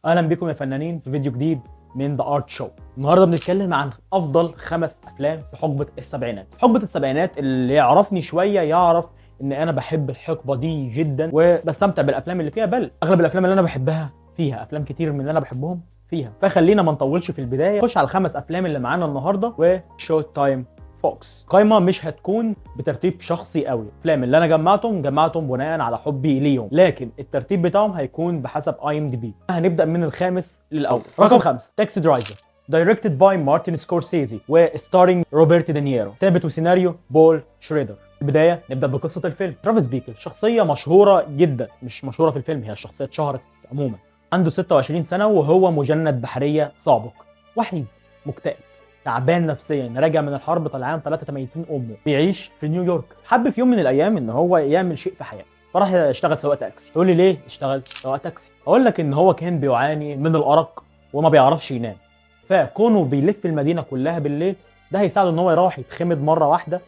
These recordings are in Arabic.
اهلا بكم يا فنانين في فيديو جديد من ذا ارت شو. النهارده بنتكلم عن افضل 5 افلام في حقبه السبعينات. حقبه السبعينات اللي يعرفني شويه يعرف ان انا بحب الحقبه دي جدا وبستمتع بالافلام اللي فيها، بل اغلب الافلام اللي انا بحبها فيها افلام كتير من اللي انا بحبهم فيها. فخلينا ما نطولش في البدايه، نخش على ال5 افلام اللي معانا النهارده وشو تايم فوكس. قائمه مش هتكون بترتيب شخصي قوي، الافلام اللي انا جمعتهم بناء على حبي ليهم، لكن الترتيب بتاعهم هيكون بحسب اي ام دي بي. هنبدا من الخامس للاول. رقم 5 تاكسي درايفر، دايركتد باي مارتن سكورسيزي وستارينج روبرت دينيرو، كتابه وسيناريو بول شريدر. البدايه نبدا بقصه الفيلم. ترافيس بيكل شخصيه مشهوره جدا، مش مشهوره في الفيلم، هي الشخصيه اتشهرت عموما. عنده 26 سنه وهو مجند بحريه سابق، وحيد، مكتئب، تعبان نفسيا، راجع من الحرب، طلعان 83 امه، بيعيش في نيويورك. حب في يوم من الايام ان هو يعمل شيء في حياته، فراح يشتغل سواق تاكسي. تقول لي ليه اشتغل سواق تاكسي؟ اقول لك ان هو كان بيعاني من الارق وما بيعرفش ينام، فكونه بيلف المدينه كلها بالليل ده هيساعده ان هو يروح يتخمد مره واحده،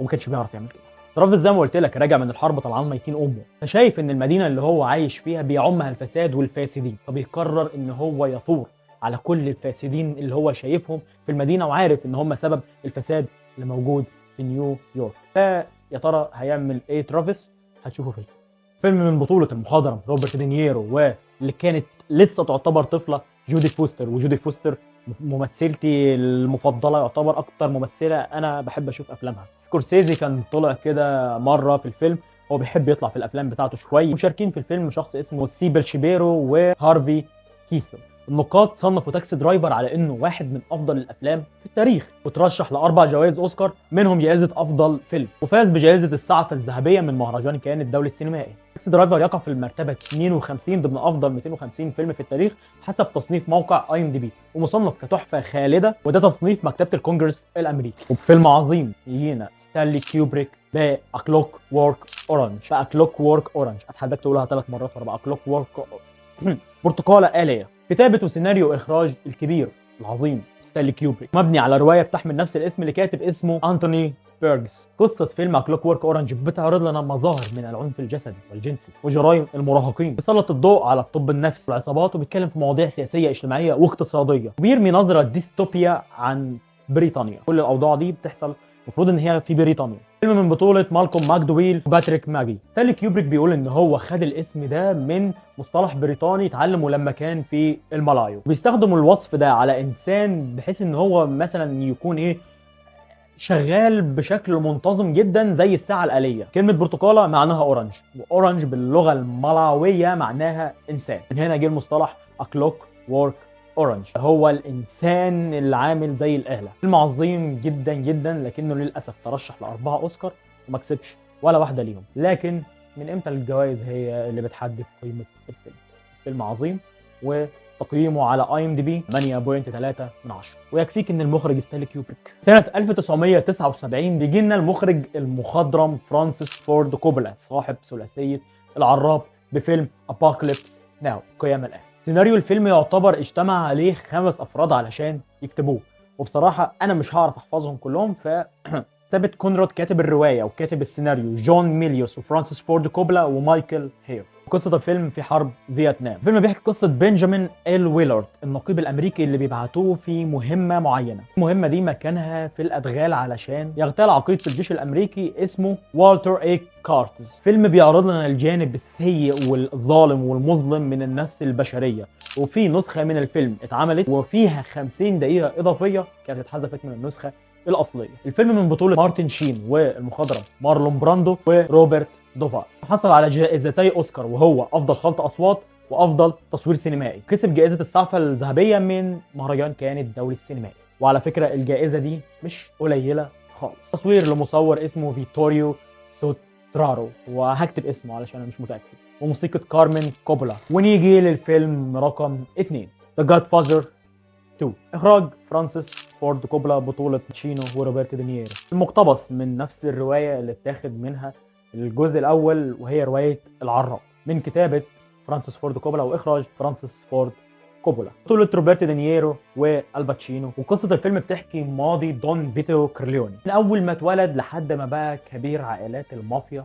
وما كانش بيعرف يعمل كده. ترافيس زي ما قلت لك راجع من الحرب طلعان ميتين امه، فشايف ان المدينه اللي هو عايش فيها بيعمها الفساد والفاسدين، فبيقرر ان هو يثور على كل الفاسدين اللي هو شايفهم في المدينه، وعارف ان هم سبب الفساد اللي موجود في نيويورك. فيا ترى هيعمل ايه ترافيس؟ هتشوفه في الفيلم. فيلم من بطوله المخضرم روبرت دينيرو واللي كانت لسه تعتبر طفله جودي فوستر. وجودي فوستر ممثلتي المفضله، يعتبر اكتر ممثله انا بحب اشوف افلامها. سكورسيزي كان طلع كده مره في الفيلم، هو بيحب يطلع في الافلام بتاعته شويه. مشاركين في الفيلم شخص اسمه سيبل شيبيرو وهارفي كيثل. النقاد صنفوا تاكسي درايفر على انه واحد من افضل الافلام في التاريخ، وترشح ل4 جوائز اوسكار، منهم جائزه افضل فيلم، وفاز بجائزه السعفه الذهبيه من مهرجان كان الدولي السينمائي. تاكسي درايفر يقع في المرتبه 52 ضمن افضل 250 فيلم في التاريخ حسب تصنيف موقع اي ام دي بي، ومصنف كتحفه خالده، وده تصنيف مكتبه الكونجرس الامريكي. وبفيلم عظيم يجينا ستانلي كيوبريك بأكلوك وورك اورنج. بأكلوك وورك اورنج، اتحداك تقولها 3 مرات ورا بعض. أكلوك وورك برتقاله آلية. كتابة وسيناريو وإخراج الكبير العظيم ستانلي كيوبريك، مبني على رواية بتحمل نفس الاسم لكاتب اسمه أنتوني بيرجز. قصة فيلم كلوك وورك أورنج بتعرض لنا مظاهر من العنف الجسدي والجنسي وجرائم المراهقين، بيسلط الضوء على الطب النفسي والعصابات، وبيتكلم في مواضيع سياسية اجتماعية واقتصادية، وبيرمي نظرة ديستوبيا عن بريطانيا. كل الأوضاع دي بتحصل المفروض ان هي في بريطانيا. فيلم من بطولة مالكوم ماكدويل وباتريك ماجي. ستانلي كيوبريك بيقول ان هو خد الاسم ده من مصطلح بريطاني اتعلمه لما كان في الملايو، بيستخدموا الوصف ده على انسان بحيث ان هو مثلا يكون شغال بشكل منتظم جدا زي الساعه الآلية. كلمه برتقاله معناها اورنج، واورنج باللغه الملاويه معناها انسان، من هنا جه المصطلح اكلوك وورك اورنج، هو الانسان اللي عامل زي الاله. فيلم عظيم جدا جدا، لكنه للاسف ترشح ل4 اوسكار وما كسبش ولا واحده ليهم. لكن من امتى الجوائز هي اللي بتحدد قيمه الفيلم؟ الفيلم عظيم، وتقييمه على اي ام دي بي 8.3 من 10. ويكفيك ان المخرج ستانلي كيوبريك. سنه 1979 بيجي لنا المخرج المخضرم فرانسيس فورد كوبولا، صاحب ثلاثيه العراب، بفيلم ابوكاليبس ناو، قيام الان. سيناريو الفيلم يعتبر اجتمع عليه 5 افراد علشان يكتبوه، وبصراحه انا مش هعرف احفظهم كلهم، كتابة كونراد كاتب الرواية وكاتب السيناريو جون ميليوس وفرانسيس فورد كوبلا ومايكل هير. قصة الفيلم في حرب فيتنام. الفيلم بيحكي قصة بنجامين ال ويلارد، النقيب الأمريكي اللي بيبعتوه في مهمة معينة. المهمة دي مكانها في الأدغال علشان يغتال عقيد في الجيش الأمريكي اسمه والتر اي كارتز. فيلم بيعرض لنا الجانب السيء والظالم والمظلم من النفس البشرية، وفي نسخة من الفيلم اتعملت وفيها 50 دقيقة إضافية كانت اتحذفت من النسخة الاصليه. الفيلم من بطوله مارتن شين والمخضرم مارلون براندو وروبرت دوفار. حصل على جائزتي اوسكار، وهو افضل خلط اصوات وافضل تصوير سينمائي. كسب جائزه السعفه الذهبيه من مهرجان كان الدولي السينمائي، وعلى فكره الجائزه دي مش قليله خالص. تصوير لمصور اسمه فيتوريو سوترارو، وهكتب اسمه علشان انا مش متاكد، وموسيقى كارمن كوبولا. ونيجي للفيلم رقم 2 The Godfather 2، اخراج فرانسيس فورد كوبلا، بطولة تشينو وروبرت دينيرو، المقتبس من نفس الرواية اللي اتاخد منها الجزء الاول، وهي رواية العراب، من كتابة فرانسيس فورد كوبلا واخراج فرانسيس فورد كوبولا. بطولة روبرت دينيرو والباتشينو. وقصة الفيلم بتحكي ماضي دون فيتو كورليوني من اول ما اتولد لحد ما بقى كبير عائلات المافيا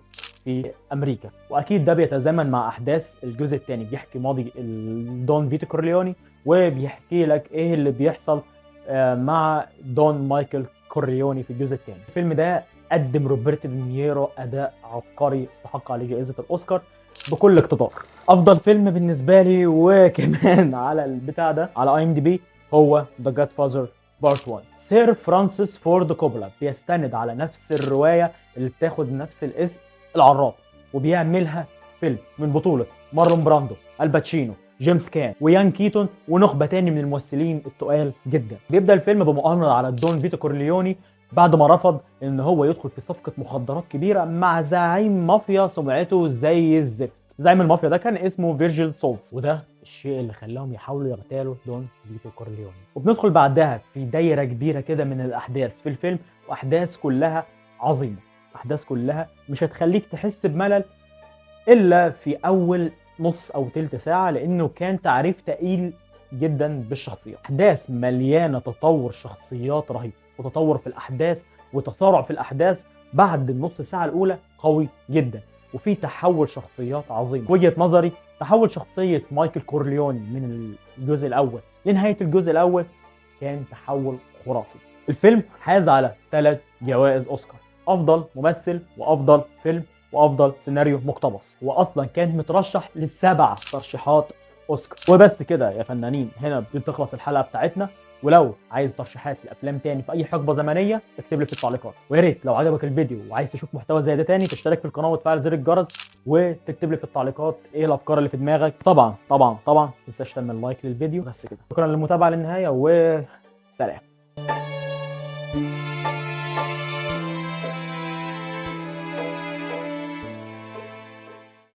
في امريكا، واكيد ده بيتزامن مع احداث الجزء الثاني، بيحكي ماضي دون فيتو كورليوني وبيحكي لك ايه اللي بيحصل مع دون مايكل كورليوني في الجزء الثاني. الفيلم ده قدم روبرت دينيرو اداء عبقري استحق عليه جائزه الاوسكار بكل اقتدار. افضل فيلم بالنسبه لي وكمان على البتاع ده على اي ام دي بي هو ذا جاد فازر بارت 1. سير فرانسيس فورد كوبولا بيستند على نفس الروايه اللي بتاخد نفس الاسم العراب، وبيعملها فيلم من بطوله مارلون براندو، الباتشينو، جيمس كان، ويان كيتون، ونخبه تاني من الممثلين التقال جدا. بيبدا الفيلم بمؤامره على دون فيتو كورليوني بعد ما رفض ان هو يدخل في صفقه مخدرات كبيره مع زعيم مافيا سمعته زي الزفت. زعيم المافيا ده كان اسمه فيرجيل سولز، وده الشيء اللي خلاهم يحاولوا يغتالوا دون فيتو كورليوني. وبندخل بعدها في دايره كبيره كده من الاحداث في الفيلم، واحداث كلها عظيمه، احداث كلها مش هتخليك تحس بملل الا في اول نص او تلت ساعه، لانه كان تعريف تقيل جدا بالشخصيات. احداث مليانه تطور شخصيات رهيب، وتطور في الاحداث وتسارع في الاحداث بعد النص ساعه الاولى قوي جدا، وفي تحول شخصيات عظيمه. وجهه نظري تحول شخصيه مايكل كورليوني من الجزء الاول لنهايه الجزء الاول كان تحول خرافي. الفيلم حاز على 3 جوائز اوسكار: افضل ممثل، وافضل فيلم، وافضل سيناريو مقتبس، واصلا كان مترشح ل7 ترشيحات اوسكار. وبس كده يا فنانين، هنا بتخلص الحلقه بتاعتنا. ولو عايز ترشيحات لافلام تاني في اي حقبه زمنيه اكتب لي في التعليقات، ويا ريت لو عجبك الفيديو وعايز تشوف محتوى زي ده تاني تشترك في القناه وتفعل زر الجرس، وتكتب لي في التعليقات ايه الافكار اللي في دماغك. طبعا طبعا طبعا ما تنساش تعمل لايك للفيديو. بس كده، شكرا للمتابعه للنهايه، وسلام.